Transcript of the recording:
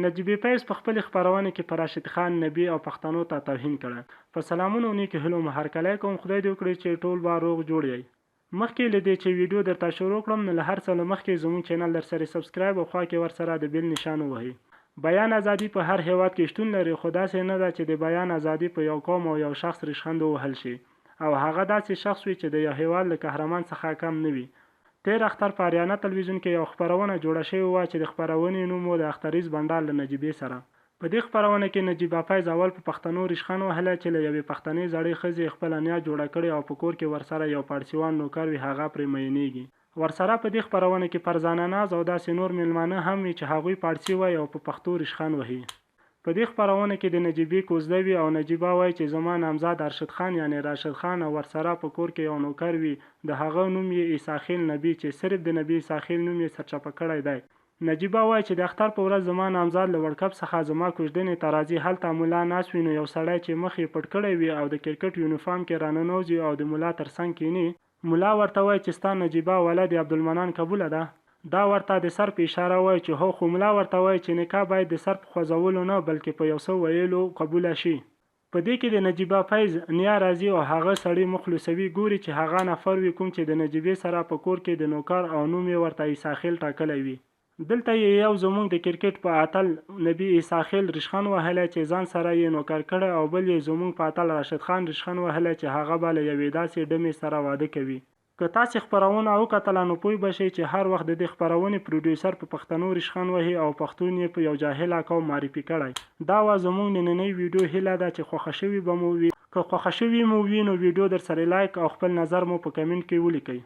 نجیب فیض په خپل خبرونه کې پر راشد خان نبی او پښتنو ته توهین کړی. په سلامونو نیکو هلو مو هرکلی کوم. خدای دې وکړي چې ټول به روغ جوړ یی. مخکې له دې چې ویډیو درته شروع کړم نو له هر څه مخکې زموږ چینل در سره سبسکرایب او خوا کې ورسره د بیل نشان ووهئ. بیان ازادي په هر هیواد کې شتون لري، خو داسې نه ده چې د بیان ازادي په یو قوم او یو شخص ریشخند ووهل شي او هغه داسې شخص وي چې د یو هیواد له قهرمان څخه کم نه وي. تیر اختر په اریانا تلویزیون کې یو خبرونه جوړه شوې وه چې د خپرونې نوم و د اختریز بنډار له نجیبې سره. په دې خپرونه کې نجیب فیض اول په پښتنو ریشخند وهلی چې له یوې پښتنې زړې ښځې خپله نیا جوړه کړې او په کور کې ورسره یو پاړسیوان نوکر وي، هغه پرې مینېږي. ورسره په دې خپرونه کې فرزانه ناز او داسې نور میلمانه هم وي چې هغوی پاړسي وایي او په پښتو ریشخند وهي. په دې خپرونه کې د نجیبې کوزده وي او نجیبه وایي چې زما نامزاد ارشد خان یعنی راشد خان او ورسره په کور کې یو نوکر وي، د هغه نوم یې عیساخیل نبی چې صرف د نبی عیساخیل نوم یې سرچپه کړی دی. نجیبه وایي چې د اختر په ورځ زما نامزاد له ورکپ څخه زما کوژدنې ته راځي، هلته ملا ناست وي نو یو سړی چې مخ یې پټ کړی وي او د کرکټ یونیفارم کې راننوځي او د ملا تر څنګ کیني. ملا ورته وایي چې ستا نجیبه ولد عبدالمنان قبوله ده؟ دا ورته د سر په اشاره وایي چې هو، خو ملا ورته وایي چې نکاح باید د سر په خوځولو نه بلکې په یو څه ویلو قبوله شي. په دې کې د نجیب فیض نیا راځي او هغه سړی مخلصوي، ګوري چې هغه نفر وي کوم چې د نجیبې سره په کور کې د نوکر او نوم یې ورته عیساخیل ټاکلی وي. دلته یې یو زموږ د کرکټ په اتل نبی عیساخیل ریشخند وهلی چې ځان سره یې نوکر کړی او بل یې زموږ په اتل راشد خان ریشخند وهلی چې هغه به له یوې داسې ډمې سره واده کوي. که تاسې خپرونه وکتله نو پوه به شئ چې هر وخت د دې خپرونې پروډیوسر په پښتنو ریشخند وهي او پښتون یې په یو جاهله قوم معرفي کړی. دا وه زموږ نننۍ ویډیو. هیله ده چې خوښه شوې به مو وي. که خوښه شوې مو وي نو ویډیو در سره لایک او خپل نظر مو په کمنټ کې ولیکئ.